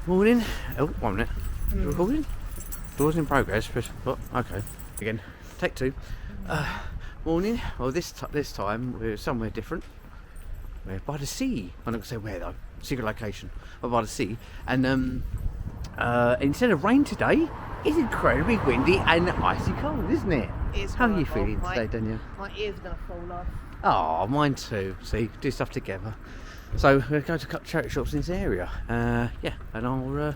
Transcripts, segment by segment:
Morning. Oh, 1 minute. Recording? Doors in progress. Oh, okay. Again. Take 2. Morning. Well, this time we're somewhere different. We're by the sea. I'm not going to say where though. Secret location. But by the sea. And instead of rain today, it's incredibly windy and icy cold, isn't it? It's How are you horrible. feeling today, Danielle? My ears are going to fall off. Oh, mine too. See, do stuff together. So we're going to cut charity shops in this area. Yeah, and I'll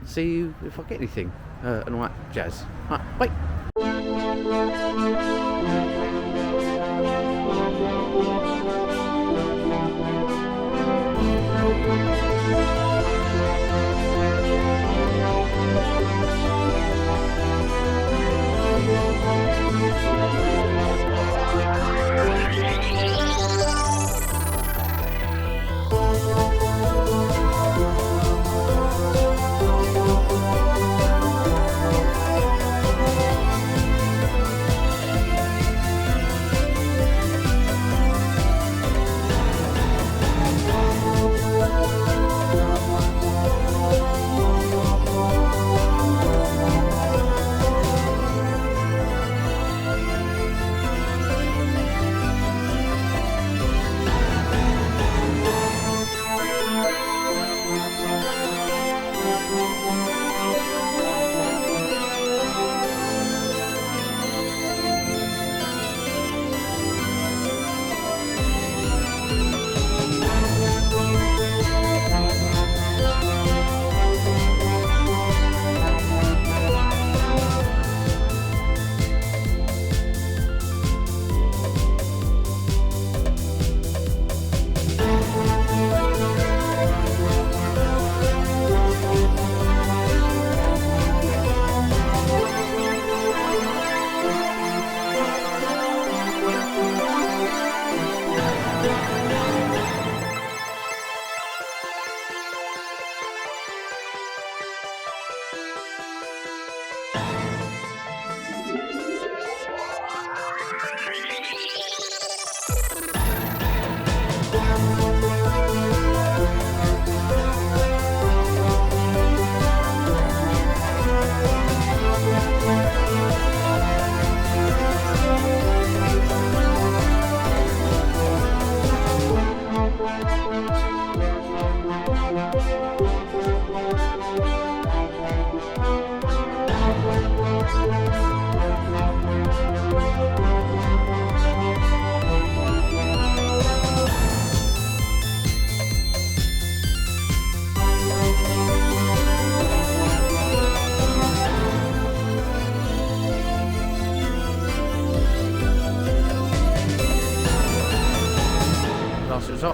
see you if I get anything and all that jazz. Right, bye.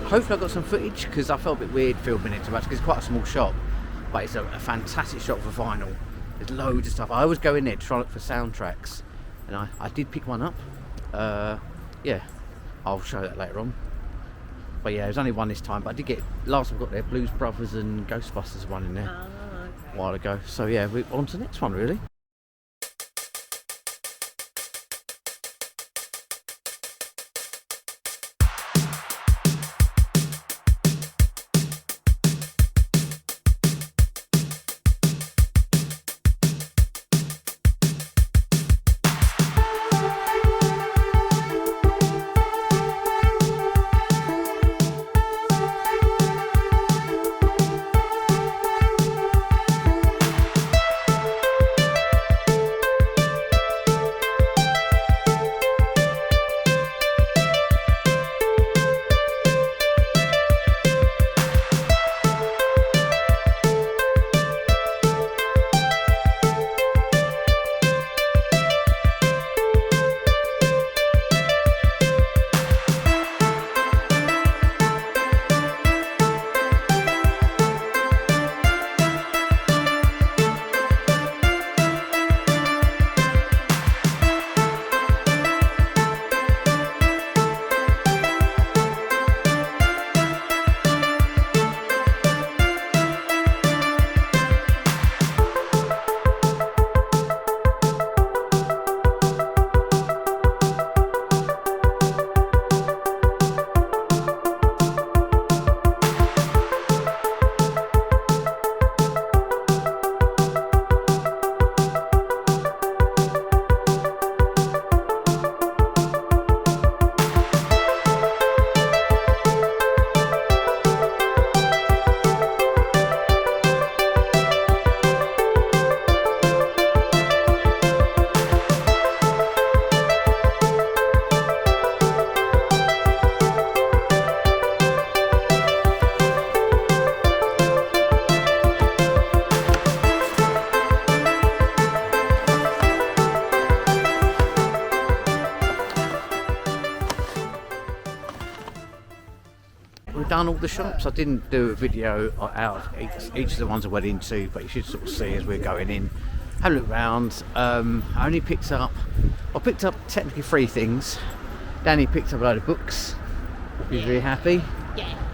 Hopefully I got some footage because I felt a bit weird filming it too much because it's quite a small shop, but it's a fantastic shop for vinyl. There's loads of stuff. I always go in there to try and look for soundtracks, and I did pick one up. Yeah, I'll show that later on. But yeah, there's only one this time, but I did get, last time I got there, Blues Brothers and Ghostbusters one in there a while ago. So yeah, we're on to the next one really. done all the shops. I didn't do a video out of each of the ones I went into, but you should sort of see as we're going in. Have a look round. I only picked up technically 3 things. Danny picked up a load of books. He's very happy.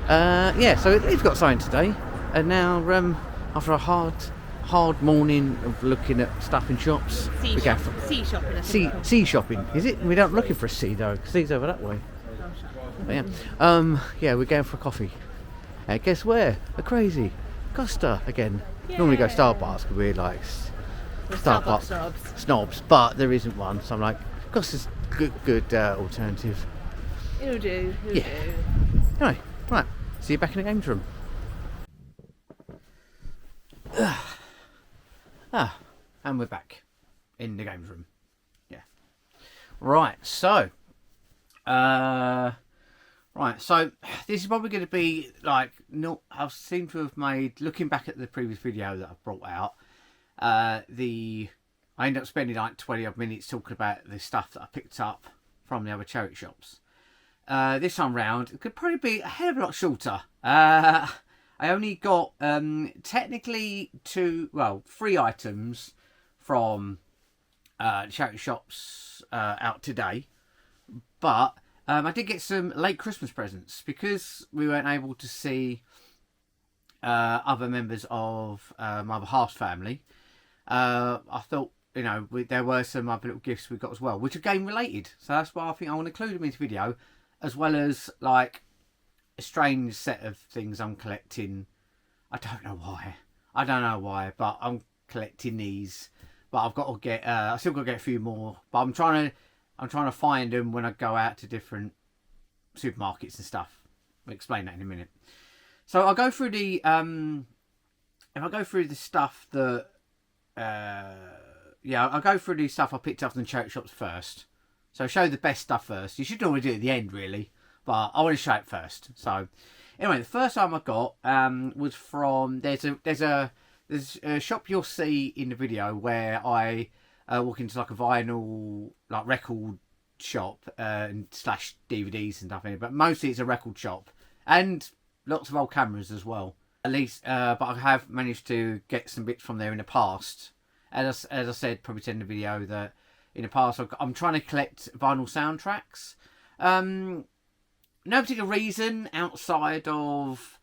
Yeah, so he's got something today. And now, after a hard morning of looking at stuff in shops, Sea shopping. Sea shopping, is it? We're not looking for a sea though, because sea's over that way. But yeah, we're going for a coffee. And guess where? A crazy Costa again. Yeah. Normally go Starbucks because we're like Starbucks snobs, but there isn't one, so I'm like, Costa's good alternative. It'll do. Anyway, right, see you back in the games room. And we're back in the games room. Yeah. Right, so this is probably going to be like, I seem to have made, looking back at the previous video that I brought out, I ended up spending like 20 odd minutes talking about the stuff that I picked up from the other charity shops. This time round, it could probably be a hell of a lot shorter. I only got technically 3 items from charity shops out today, but I did get some late Christmas presents because we weren't able to see other members of my other half's family. I thought, there were some other little gifts we got as well, which are game related. So that's why I think I want to include them in this video, as well as like a strange set of things I'm collecting. I don't know why, but I'm collecting these. But I've got to get, I still got to get a few more. But I'm trying to find them when I go out to different supermarkets and stuff. I'll explain that in a minute. So I'll go through the, if I go through the stuff that, I'll go through the stuff I picked up from the charity shops first. So show the best stuff first. You should normally do it at the end, really, but I want to show it first. So anyway, the first item I got was from, there's a shop you'll see in the video where I walk into like a vinyl like record shop slash DVDs and stuff in it, but mostly it's a record shop and lots of old cameras as well. At least, but I have managed to get some bits from there in the past. As I said, probably said in the video that in the past I'm trying to collect vinyl soundtracks. No particular reason outside of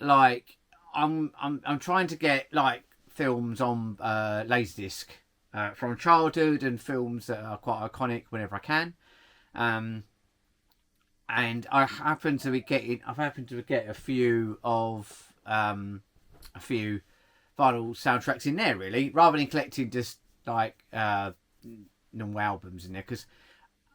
like I'm trying to get like films on Laserdisc from childhood and films that are quite iconic whenever I can. And I've happened to get a few vinyl soundtracks in there, really, rather than collecting just like normal albums in there, because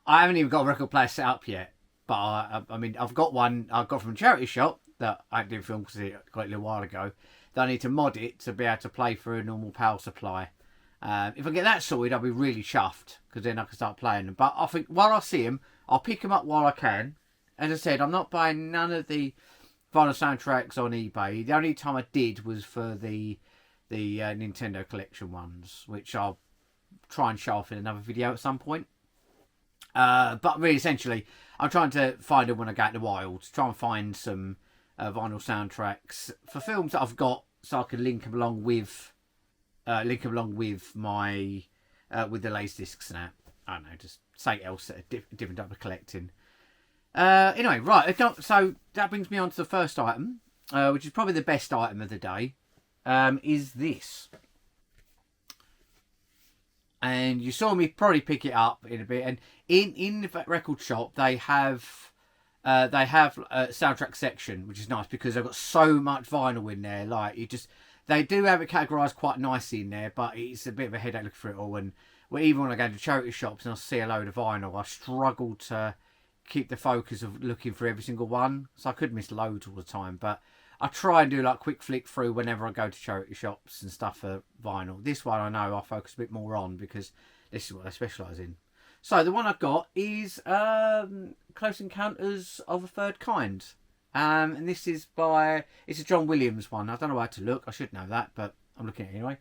I haven't even got a record player set up yet. But I mean, I've got one I got from a charity shop that I didn't film because I got it a little while ago, that I need to mod it to be able to play through a normal power supply. If I get that sorted, I'll be really chuffed, because then I can start playing them. But I think while I see them, I'll pick them up while I can. As I said, I'm not buying none of the vinyl soundtracks on eBay. The only time I did was for the Nintendo collection ones, which I'll try and show off in another video at some point. But really, essentially, I'm trying to find them when I go out in the wild. Try and find some vinyl soundtracks for films that I've got, so I can link them along with my with the Laserdiscs and that. I don't know, just something else, a different type of collecting. Anyway, right. So that brings me on to the first item, which is probably the best item of the day. Is this. And you saw me probably pick it up in a bit. And in the record shop, they have a soundtrack section, which is nice because they've got so much vinyl in there. Like they do have it categorised quite nicely in there, but it's a bit of a headache looking for it all. And even when I go to charity shops and I see a load of vinyl, I struggle to keep the focus of looking for every single one. So I could miss loads all the time, but I try and do like quick flick through whenever I go to charity shops and stuff for vinyl. This one I know I'll focus a bit more on because this is what I specialise in. So the one I got is Close Encounters of a Third Kind. And this is it's a John Williams one. I don't know where to look. I should know that, but I'm looking at it anyway.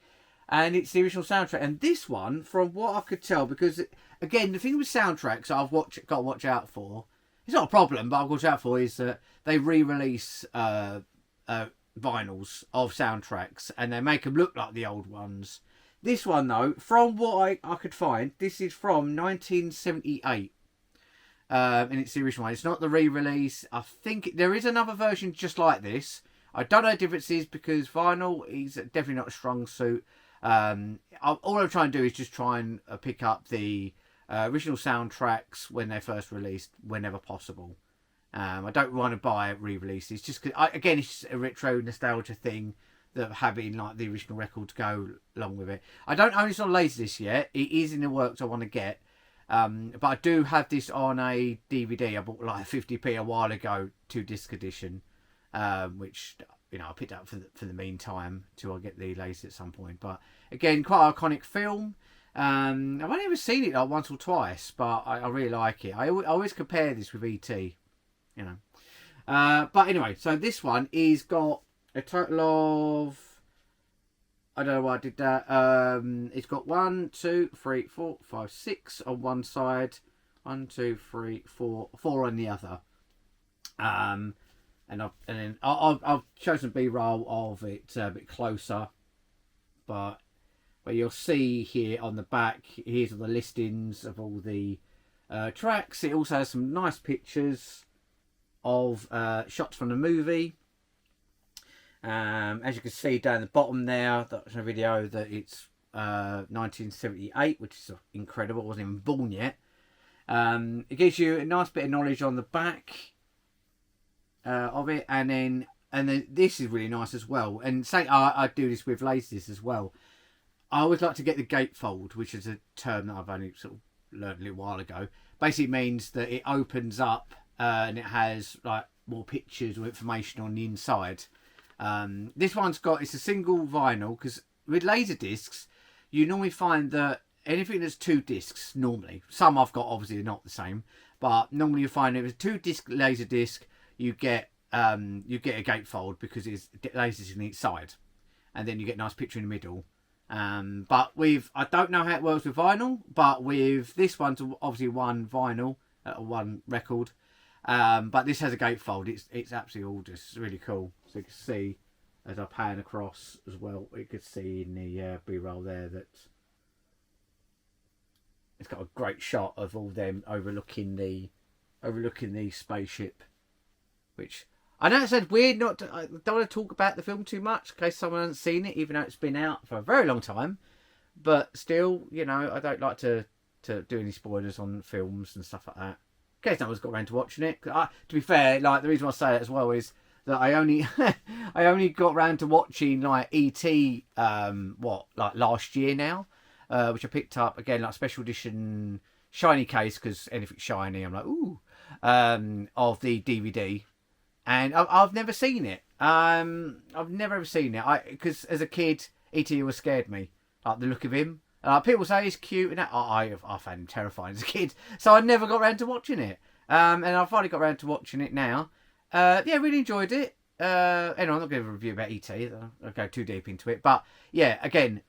And it's the original soundtrack. And this one, from what I could tell, because again, the thing with soundtracks I've got to watch out for, it's not a problem, but I've got to out for is that they re-release vinyls of soundtracks and they make them look like the old ones. This one, though, from what I could find, this is from 1978. And it's the original one. It's not the re-release. I think there is another version just like this. I don't know the differences because vinyl is definitely not a strong suit. All I'm trying to do is just try and pick up the original soundtracks when they're first released, whenever possible. I don't want to buy re-releases just because, again, it's just a retro nostalgia thing that having like the original record to go along with it. I don't own this on Laserdisc yet. It is in the works. I want to get, but I do have this on a DVD. I bought like 50p a while ago, 2-disc edition, which I picked up for the meantime till I get the Laser at some point. But again, quite an iconic film. I've only ever seen it like once or twice, but I really like it. I always compare this with E.T. But anyway, so this one is got a total of, I don't know why I did that. It's got 1, 2, 3, 4, 5, 6 on one side, 1, 2, 3, 4 on the other. And then I've chosen B-roll of it a bit closer, but you'll see here on the back, here's all the listings of all the tracks. It also has some nice pictures of shots from the movie. As you can see down the bottom there, that's a video that it's 1978, which is incredible. I wasn't even born yet. It gives you a nice bit of knowledge on the back of it, and then this is really nice as well. And say I do this with Laserdisc as well. I always like to get the gatefold, which is a term that I've only sort of learned a little while ago. Basically means that it opens up and it has like more pictures or information on the inside. This one's it's a single vinyl, because with laser discs you normally find that anything that's 2 discs, normally, some I've got obviously are not the same, but normally you find if it's a 2-disc laser disc, you get a gatefold because it's lasers in each side, and then you get a nice picture in the middle. But I don't know how it works with vinyl, but with this one's obviously one vinyl, one record. But this has a gatefold. It's absolutely gorgeous. It's really cool. So you can see as I pan across as well, you could see in the B-roll there that it's got a great shot of all them overlooking the spaceship. Which I know it sounds weird. I don't want to talk about the film too much in case someone hasn't seen it, even though it's been out for a very long time. But still, I don't like to do any spoilers on films and stuff like that. In case no one's got around to watching it. To be fair, like the reason I say it as well is that I only got around to watching like E.T. Last year now, which I picked up again like special edition shiny case, because anything shiny I'm like ooh, of the DVD, and I've never seen it. I've never ever seen it. Because as a kid E.T. always scared me, like the look of him. People say he's cute, and I found him terrifying as a kid, so I never got around to watching it. And I finally got around to watching it now. Really enjoyed it. Anyway, I'm not going to review about E.T. I'll go too deep into it. But yeah, again,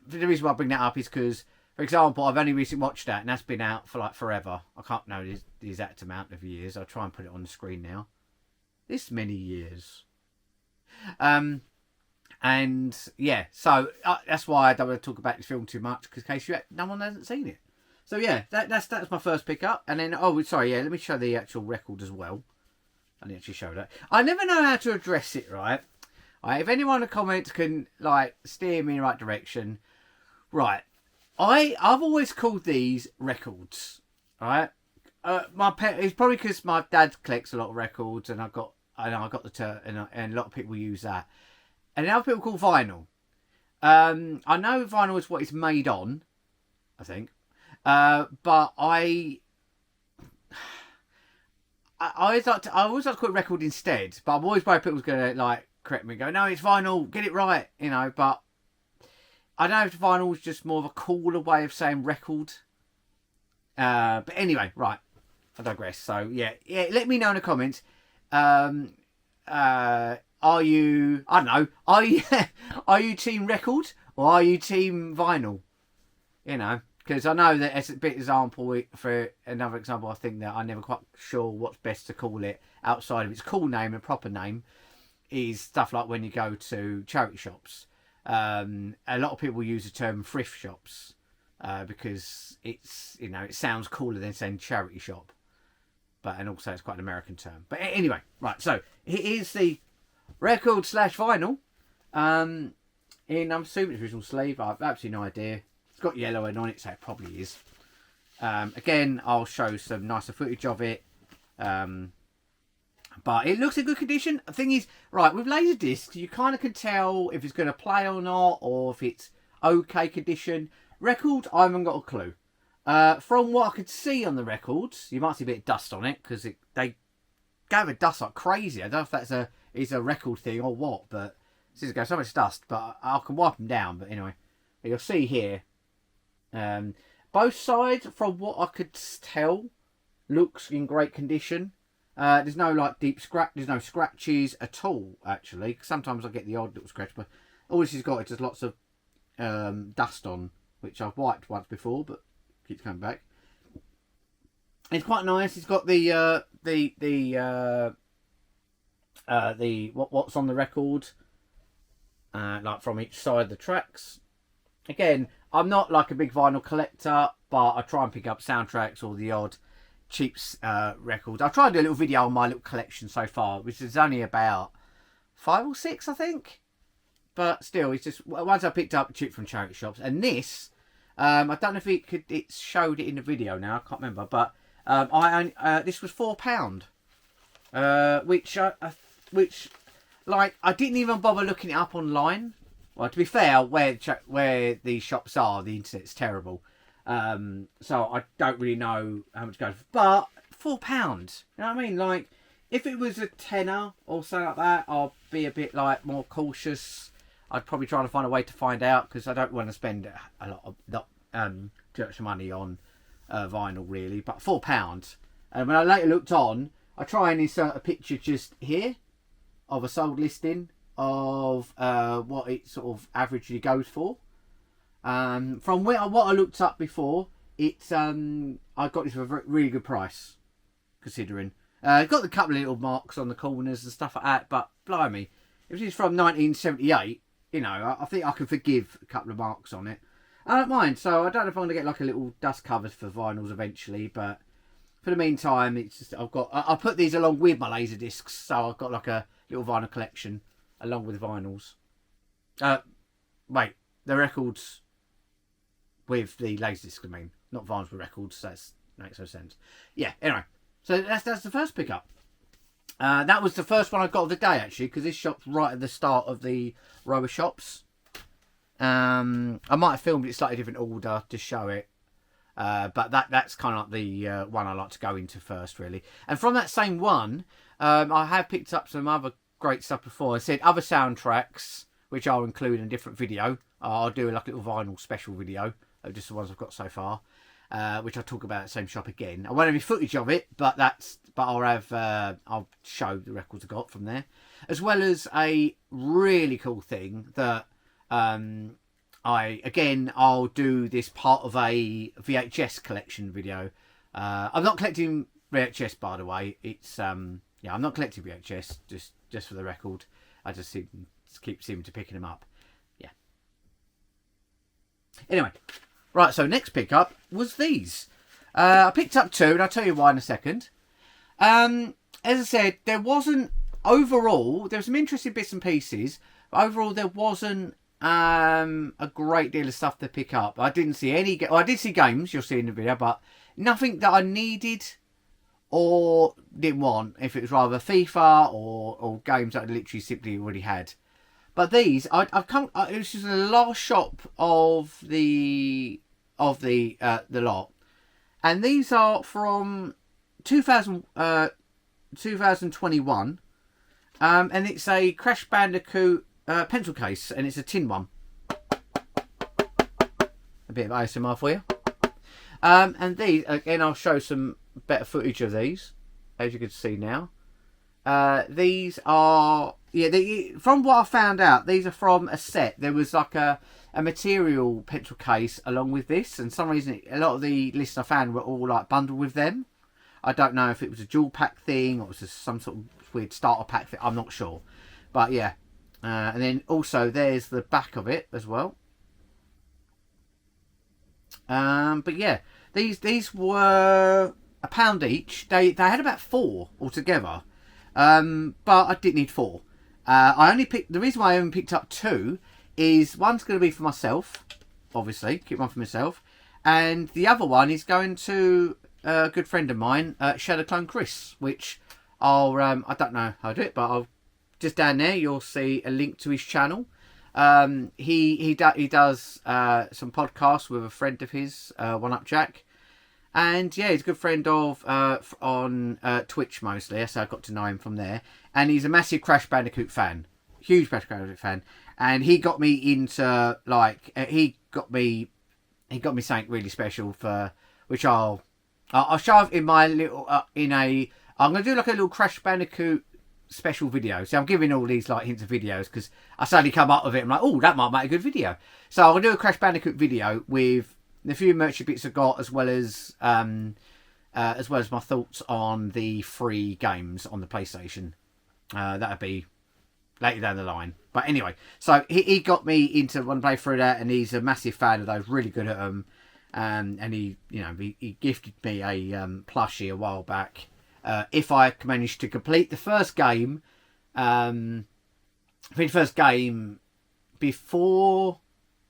the reason why I bring that up is because, for example, I've only recently watched that, and that's been out for like forever. I can't know the exact amount of years. I'll try and put it on the screen now. This many years. And yeah, so that's why I don't want to talk about this film too much, because in case no one hasn't seen it. So yeah, that's my first pickup. And then let me show the actual record as well. I didn't actually show that. I never know how to address it, right? If anyone in the comments can like steer me in the right direction, right? I've always called these records, right? It's probably because my dad collects a lot of records, and I got the term, and a lot of people use that. And now people call vinyl. I know vinyl is what it's made on, I think. But I always like to call it record instead. But I'm always worried people's going to like correct me and go, no, it's vinyl, get it right, But I don't know if vinyl is just more of a cooler way of saying record. But anyway, right, I digress. So yeah, let me know in the comments. Are you are you team record or are you team vinyl? Because I know that as a bit example, for another example, I think that I'm never quite sure what's best to call it outside of its cool name and proper name is stuff like when you go to charity shops. A lot of people use the term thrift shops because it's, you know, it sounds cooler than saying charity shop. And also it's quite an American term. But anyway, right, so it is the record / vinyl. In, I'm assuming it's original sleeve. I have absolutely no idea. It's got yellow on it, so it probably is. Again, I'll show some nicer footage of it. But it looks in good condition. The thing is, right, with laser discs, you kind of can tell if it's going to play or not, or if it's okay condition. Record, I haven't got a clue. From what I could see on the records, you might see a bit of dust on it, because they gather dust like crazy. I don't know if that's a record thing or what, but there's so much dust, but I can wipe them down. But anyway, you'll see here, both sides, from what I could tell, looks in great condition. There's no like deep scratch. There's no scratches at all, actually. Sometimes I get the odd little scratch, but all this has got is just lots of dust on, which I've wiped once before, but keeps coming back. It's quite nice. It's got the what's on the record, like from each side of the tracks. Again, I'm not like a big vinyl collector, but I try and pick up soundtracks or the odd cheap records. I'll try and do a little video on my little collection so far, which is only about 5 or 6, I think. But still, it's just ones I picked up cheap from charity shops. And this, I don't know if it showed it in the video now. I can't remember, but this was £4, which like I didn't even bother looking it up online. Well, to be fair, where these shops are, the internet's terrible. So I don't really know how much it goes for. But £4, you know what I mean? Like, if it was a tenner or something like that, I'd be a bit like more cautious. I'd probably try to find a way to find out, because I don't want to spend a lot of too much money on vinyl really. But £4. And when I later looked on, I try and insert a picture just here of a sold listing of what it sort of averagely goes for. From what I looked up before, it's I got this for a really good price, considering got a couple of little marks on the corners and stuff like that. But blimey, if it's from 1978, you know, I think I can forgive a couple of marks on it. I don't mind. So I don't know if I'm gonna get like a little dust covers for vinyls eventually, but for the meantime, it's just I'll put these along with my laser discs, so I've got like a little vinyl collection along with the vinyls. Wait, the records with the laserdisc, I mean, not vinyls with records. That makes no sense. Yeah. Anyway, so that's the first pickup. That was the first one I got of the day, actually, because this shop's right at the start of the row of shops. I might have filmed it slightly different order to show it, but that's kind of like the one I like to go into first, really. And from that same one, I have picked up some other great stuff before. I said other soundtracks, which I'll include in a different video. I'll do like a little vinyl special video of just the ones I've got so far, which I'll talk about at the same shop again. I won't have any footage of it, but I'll show the records I got from there, as well as a really cool thing that I'll do this part of a VHS collection video. I'm not collecting VHS, by the way. It's I'm not collecting VHS, just for the record. I just keep seeming to picking them up. Yeah. Anyway, right. So next pickup was these. I picked up 2, and I'll tell you why in a second. As I said, there wasn't overall. There were some interesting bits and pieces, but overall there wasn't a great deal of stuff to pick up. I didn't see any. Well, I did see games. You'll see in the video, but nothing that I needed or didn't want, if it was rather FIFA or games that I literally simply already had. But these, I've come. It was just the last shop of the lot, and these are from 2021, and it's a Crash Bandicoot pencil case, and it's a tin one. A bit of ASMR for you. And these, again, I'll show some better footage of these, as you can see now. These are Yeah, from what I found out, these are from a set. There was like a material pencil case along with this, and for some reason a lot of the lists I found were all like bundled with them. I don't know if it was a dual pack thing or it was just some sort of weird starter pack thing. I'm not sure, but yeah. And then also there's the back of it as well. But yeah, these were £1 each. They had about 4 altogether, but I didn't need 4. I only picked, the reason why I only picked up 2 is one's going to be for myself, obviously, keep one for myself, and the other one is going to a good friend of mine, Shadow Clone Chris, which I'll I don't know how to do it, but I'll just down there you'll see a link to his channel. He does some podcasts with a friend of his, One Up Jack, and yeah, he's a good friend of on Twitch mostly, so I got to know him from there. And he's a massive Crash Bandicoot fan, huge Crash Bandicoot fan, and he got me into like he got me something really special for which I'll show in my little I'm gonna do like a little Crash Bandicoot special video. So I'm giving all these like hints of videos because I suddenly come up with it. I'm like, oh, that might make a good video. So I'll do a Crash Bandicoot video with the few merch bits I got, as well as my thoughts on the free games on the PlayStation. That'd be later down the line. But anyway, so he got me into one playthrough that, and he's a massive fan of those. Really good at them. And he gifted me a plushie a while back. If I managed to complete the first game, before,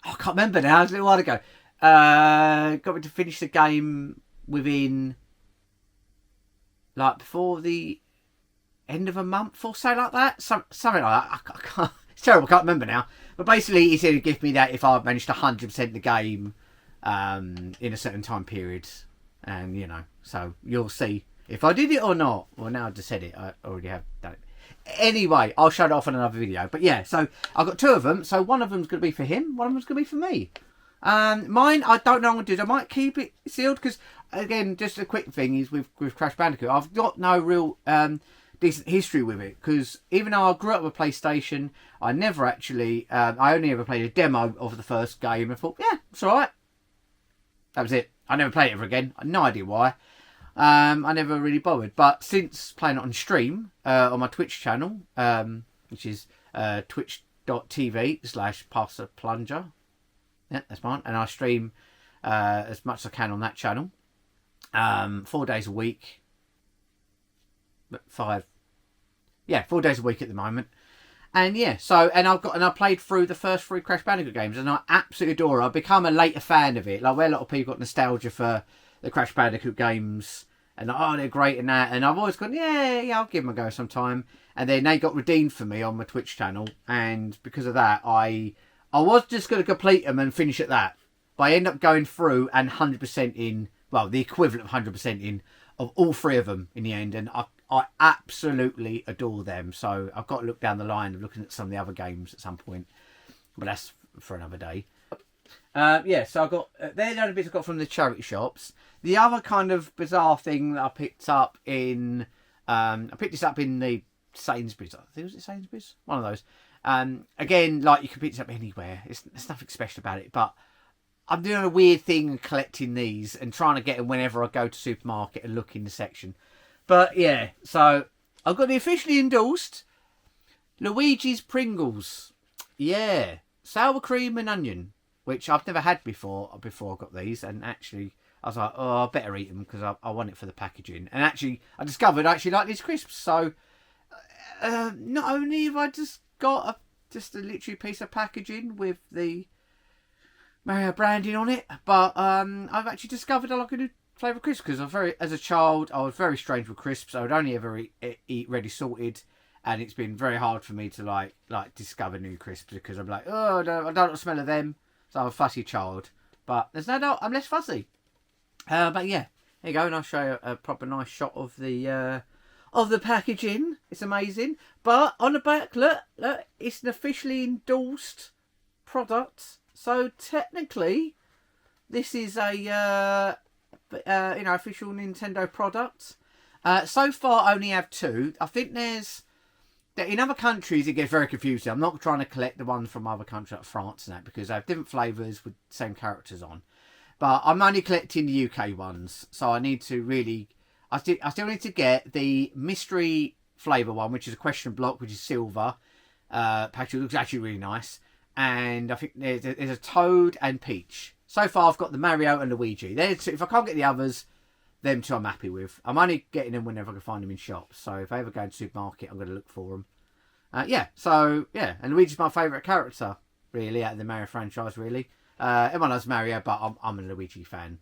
I can't remember now, it was a little while ago. Got me to finish the game within, like, before the end of a month or so, like that. Something like that. I can't, it's terrible, I can't remember now. But basically, he said he'd give me that if I managed to 100% the game in a certain time period. And, so you'll see if I did it or not. Well, now I just said it, I already have done it. Anyway, I'll show it off in another video. But yeah, so I've got 2 of them. So one of them's going to be for him, one of them's going to be for me. Mine, I don't know what I'm going to do. I might keep it sealed because, again, just a quick thing is with Crash Bandicoot, I've got no real decent history with it because even though I grew up with PlayStation, I never actually, I only ever played a demo of the first game and thought, yeah, it's alright. That was it. I never played it ever again. I have no idea why. I never really bothered. But since playing it on stream on my Twitch channel, which is twitch.tv/passerplunger. Yeah, that's mine. And I stream as much as I can on that channel. 4 days a week. 4 days a week at the moment. And yeah, so I played through the first 3 Crash Bandicoot games, and I absolutely adore it. I've become a later fan of it. Like where a lot of people got nostalgia for the Crash Bandicoot games, and they're great and that. And I've always gone, yeah, I'll give them a go sometime. And then they got redeemed for me on my Twitch channel, and because of that, I was just going to complete them and finish at that. But I ended up going through and 100% in, well, the equivalent of 100% in of all 3 of them in the end, and I absolutely adore them. So I've got to look down the line of looking at some of the other games at some point. But that's for another day. So I've got, they're the only bits I've got from the charity shops. The other kind of bizarre thing that I picked up in, I picked this up in the Sainsbury's. I think, was it Sainsbury's? One of those. Again, like you can pick this up anywhere. There's nothing special about it. But I'm doing a weird thing and collecting these and trying to get them whenever I go to supermarket and look in the section. But yeah, so I've got the officially endorsed Luigi's Pringles. Yeah, sour cream and onion, which I've never had before I got these. And actually, I was like, oh, I better eat them because I want it for the packaging. And actually, I discovered I actually like these crisps. So not only have I just got a literally piece of packaging with the branding on it, but I've actually discovered I like a new flavour crisps because as a child I was very strange with crisps. I would only ever eat ready salted, and it's been very hard for me to like discover new crisps because I'm like, oh no, I don't like the smell of them. So I'm a fussy child, but there's no doubt I'm less fussy. But yeah, there you go, and I'll show you a proper nice shot of the packaging. It's amazing. But on the back, look, it's an officially endorsed product. So technically, this is a official Nintendo product. So far, I only have 2. I think there's in other countries it gets very confusing. I'm not trying to collect the ones from other countries like France and that, because they have different flavours with the same characters on. But I'm only collecting the UK ones, so I need to really... I still need to get the mystery flavour one, which is a question block, which is silver. Package looks actually really nice. And I think there's a Toad and Peach. So far I've got the Mario and Luigi. If I can't get the others, them two I'm happy with. I'm only getting them whenever I can find them in shops. So if I ever go to the supermarket, I'm going to look for them. And Luigi's my favourite character, really, out of the Mario franchise, really. Everyone loves Mario, but I'm a Luigi fan.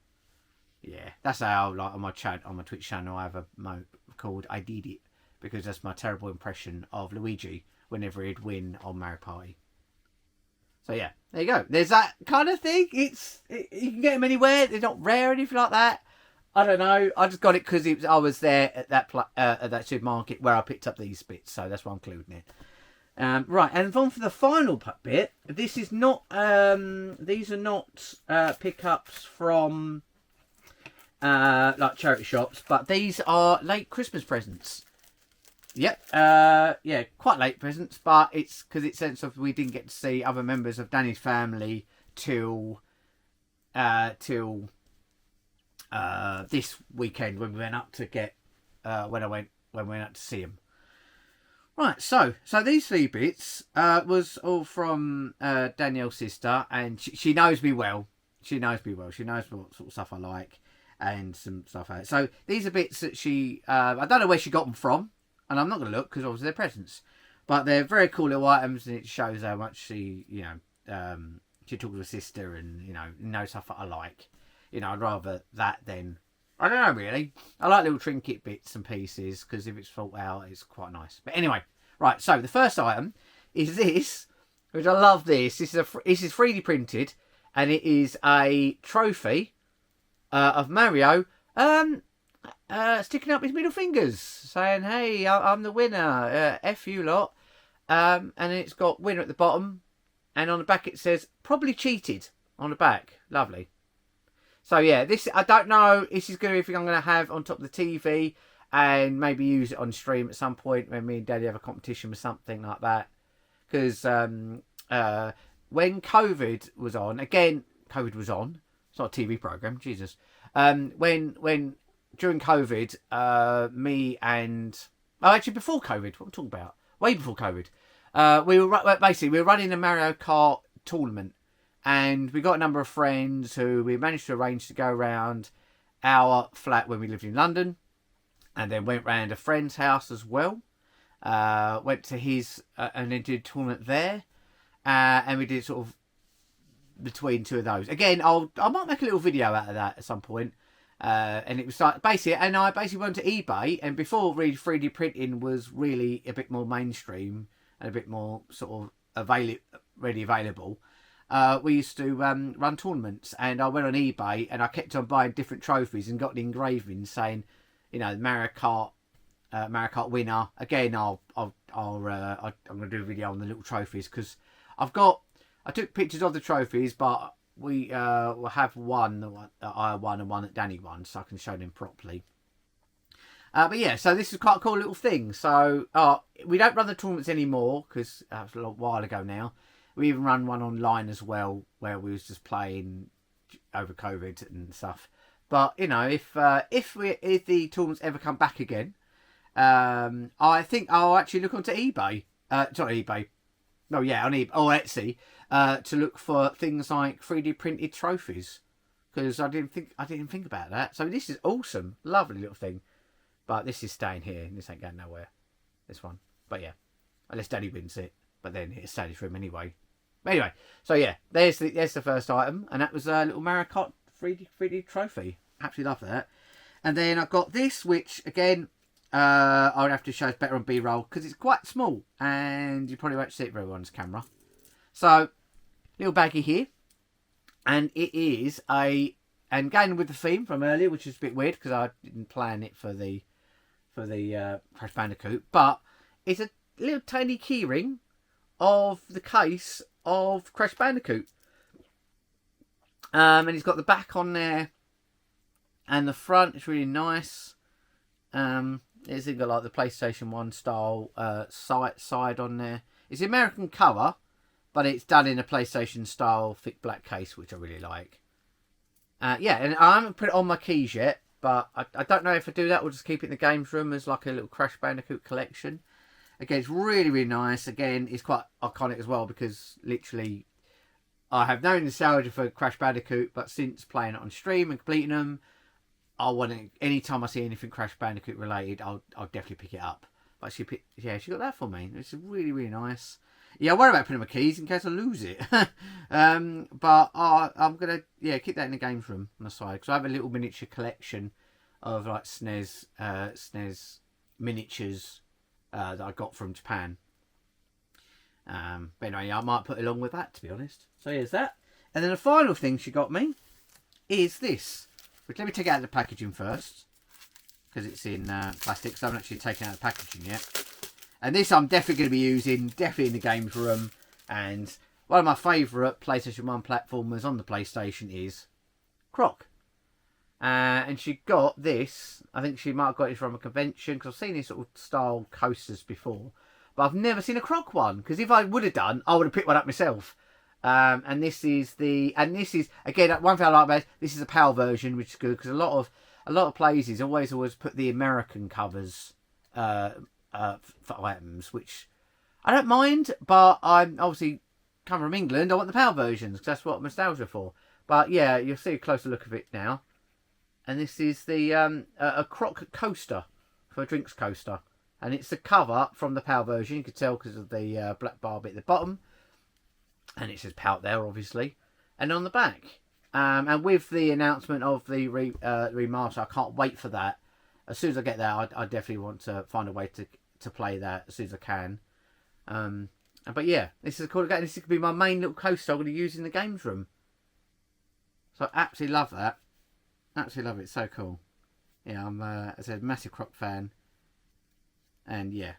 Yeah, that's how, like, on my Twitch channel, I have a mode called I Did It, because that's my terrible impression of Luigi whenever he'd win on Mario Party. So yeah, there you go. There's that kind of thing. You can get them anywhere. They're not rare or anything like that. I don't know. I just got it because I was there at that supermarket where I picked up these bits, so that's why I'm including it. Right, and on for the final bit. This is not. These are not pickups from like charity shops, but these are late Christmas presents. Yep. Yeah, quite late presents, but it's because it's sense of we didn't get to see other members of Danny's family till this weekend when we went up to get when we went up to see him. Right, so these 3 bits was all from Danielle's sister, and she knows me well. She knows me well. She knows what sort of stuff I like and some stuff like that. So these are bits that she... I don't know where she got them from, and I'm not going to look because obviously they're presents. But they're very cool little items, and it shows how much she, she talks to her sister and, knows stuff that I like. I'd rather that than... I don't know, really. I like little trinket bits and pieces, because if it's thought out, it's quite nice. But anyway, right, so the first item is this, which I love this. This is 3D printed, and it is a trophy of Mario sticking up his middle fingers, saying, hey, I'm the winner, F you lot. And it's got winner at the bottom, and on the back it says, probably cheated, on the back. Lovely. So yeah, this, I don't know, this is going to be anything I'm going to have on top of the TV and maybe use it on stream at some point when me and Daddy have a competition with something like that. Because when COVID was on, again, COVID was on, it's not a TV programme, Jesus. When during COVID, me and... Oh, actually before COVID, what am I talking about? Way before COVID. We were running a Mario Kart tournament. And we got a number of friends who we managed to arrange to go around our flat when we lived in London. And then went round a friend's house as well. Went to his and then did a tournament there. And we did sort of between 2 of those. Again, I might make a little video out of that at some point. And it was like basically, and I basically went to eBay. And before really 3D printing was really a bit more mainstream and a bit more sort of ready available. We used to run tournaments, and I went on eBay and I kept on buying different trophies and got the engravings saying, Mario Kart winner. Again, I'm going to do a video on the little trophies because I took pictures of the trophies, but we will have one that I won and one that Danny won, so I can show them properly. But yeah, so this is quite a cool little thing. So we don't run the tournaments anymore because that was a long while ago now. We even run one online as well, where we was just playing over COVID and stuff. But if the tournaments ever come back again, I think I'll actually look onto eBay. Not eBay. Oh yeah, on eBay or Etsy, to look for things like 3D printed trophies, because I didn't think about that. So this is awesome, lovely little thing. But this is staying here. This ain't going nowhere. This one. But yeah, unless Daddy wins it, but then it's staying for him anyway. But anyway, so yeah, there's the first item, and that was a little Mario Kart 3D trophy. Absolutely love that. And then I've got this, which again, I would have to show it's better on B-roll because it's quite small, and you probably won't see it very well on this camera. So, little baggie here, and it is and going with the theme from earlier, which is a bit weird because I didn't plan it for the Crash Bandicoot, but it's a little tiny keyring of the case of Crash Bandicoot. And he's got the back on there, and the front is really nice. It's got like the PlayStation 1 style side on there. It's the American cover, but it's done in a PlayStation style thick black case, which I really like. Yeah, and I haven't put it on my keys yet, but I don't know if I do that or just keep it in the games room as like a little Crash Bandicoot collection. Again, it's really, really nice. Again, it's quite iconic as well because literally I have no nostalgia for Crash Bandicoot, but since playing it on stream and completing them, I want to, anytime I see anything Crash Bandicoot related, I'll definitely pick it up. But she got that for me. It's really, really nice. Yeah, I worry about putting my keys in case I lose it. But I'm going to, keep that in the games room on the side. Because I have a little miniature collection of like SNES miniatures that I got from Japan. But anyway, I might put it along with that, to be honest. So here's that. And then the final thing she got me is this. Which, let me take it out of the packaging first. Because it's in plastic. So I haven't actually taken out the packaging yet. And this I'm definitely going to be using, definitely in the games room. And one of my favourite PlayStation 1 platformers on the PlayStation is Croc. And she got this, I think she might have got it from a convention, because I've seen these sort of style coasters before. But I've never seen a Croc one, because if I would have done, I would have picked one up myself. And this is, again, one thing I like about it, this is a PAL version, which is good, because a lot of places always put the American covers for items, which I don't mind, but I'm obviously come from England. I want the PAL versions because that's what I'm nostalgia for. But yeah, you'll see a closer look of it now. And this is the a Croc coaster for a drinks coaster, and it's the cover from the PAL version. You can tell because of the black bar bit at the bottom, and it says PAL there, obviously, and on the back. And with the announcement of the remaster, I can't wait for that. As soon as I get that, I definitely want to find a way to play that as soon as I can. But yeah, this is cool. This could be my main little coaster I'm going to use in the games room. So I absolutely love that. Absolutely love it. It's so cool. Yeah, I'm as I said, massive Croc fan. And yeah,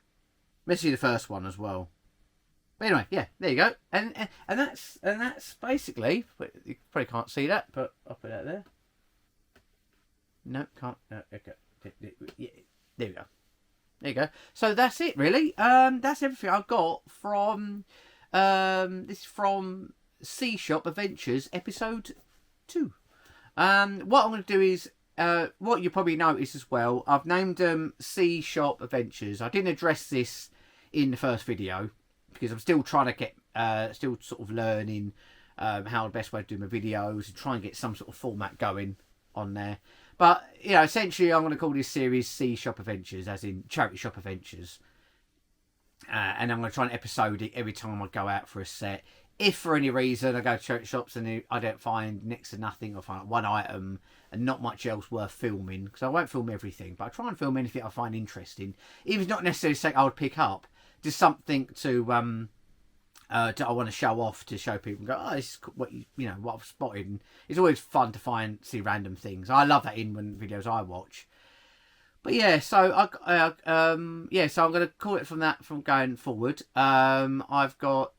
especially the first one as well. But anyway, yeah, there you go. And that's basically. You probably can't see that, but I'll put that there. No, can't. No, okay. Yeah, there we go. There you go. So that's it, really. That's everything I got from this is from C Shop Adventures episode 2. What I'm going to do is what you probably noticed as well. I've named them C Shop Adventures. I didn't address this in the first video because I'm still trying to get still sort of learning how the best way to do my videos and try and get some sort of format going on there. But, you know, essentially I'm going to call this series C Shop Adventures, as in Charity Shop Adventures. And I'm going to try and episode it every time I go out for a set. If for any reason I go to charity shops and I don't find next to nothing, or find one item and not much else worth filming, because I won't film everything, but I try and film anything I find interesting. Even if it's not necessarily something I would pick up, just something to I want to show off, to show people and go, oh, this is what what I've spotted. And it's always fun to see random things. I love that in videos I watch. But yeah, so so I'm going to call it from going forward. I've got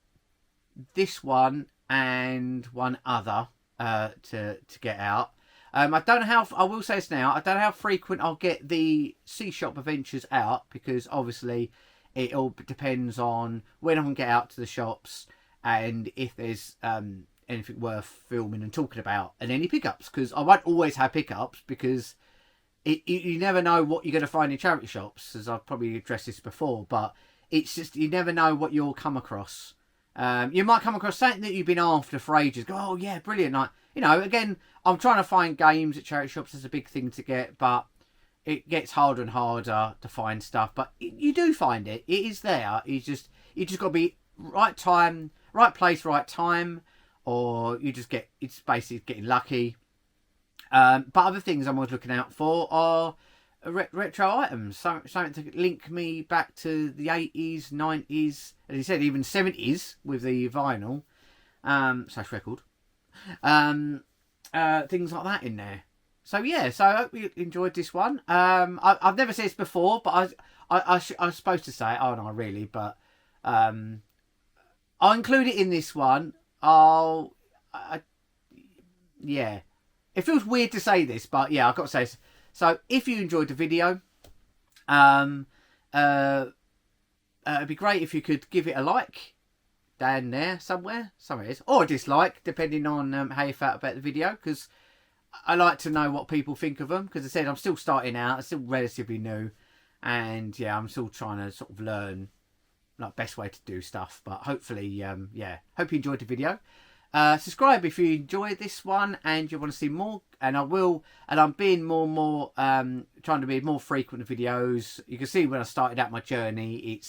this one and one other to get out. I don't know how. I will say this now. I don't know how frequent I'll get the C Shop Adventures out, because obviously it all depends on when I can get out to the shops and if there's anything worth filming and talking about, and any pickups, because I won't always have pickups, because you never know what you're going to find in charity shops, as I've probably addressed this before, but it's just, you never know what you'll come across. You might come across something that you've been after for ages. Go, oh yeah, brilliant. Like, again, I'm trying to find games at charity shops. Is a big thing to get, but it gets harder and harder to find stuff. But you do find it. It is there. You just got to be right time, right place, right time, or it's basically getting lucky. But other things I'm always looking out for are retro items, something to link me back to the 80s, 90s, as you said, even 70s with the vinyl / record, things like that in there. So yeah, so I hope you enjoyed this one. I've never said this before, but I was supposed to say it, oh no, really, but I'll include it in this one. Yeah, it feels weird to say this, but yeah, I've got to say this. So if you enjoyed the video, It'd be great if you could give it a like down there somewhere it is, or a dislike, depending on how you felt about the video, because I like to know what people think of them, because I said I'm still starting out, I'm still relatively new, and yeah, I'm still trying to sort of learn like best way to do stuff. But hopefully, yeah, hope you enjoyed the video. Subscribe if you enjoyed this one and you want to see more, and I'm being more and more trying to be more frequent with videos. You can see when I started out my journey,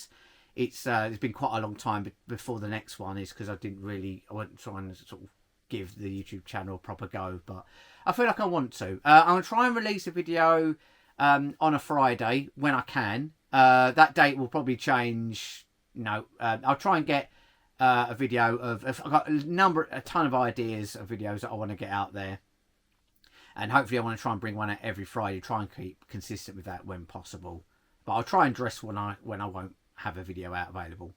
it's been quite a long time before the next one is, because I wasn't trying to sort of give the YouTube channel a proper go, but I feel like I want to. I'm going to try and release a video on a Friday when I can. That date will probably change. I'll try and get a video of I've got a ton of ideas of videos that I want to get out there, and hopefully I want to try and bring one out every Friday, try and keep consistent with that when possible. But I'll try and dress when I won't have a video out available.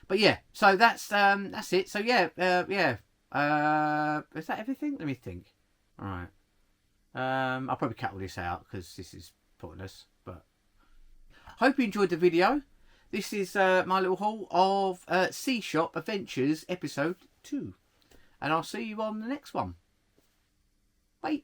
But yeah, so that's it. So yeah, is that everything? Let me think. All right. I'll probably cut all this out because this is pointless. But hope you enjoyed the video. This is my little haul of Sea Shop Adventures episode 2, and I'll see you on the next one. Bye.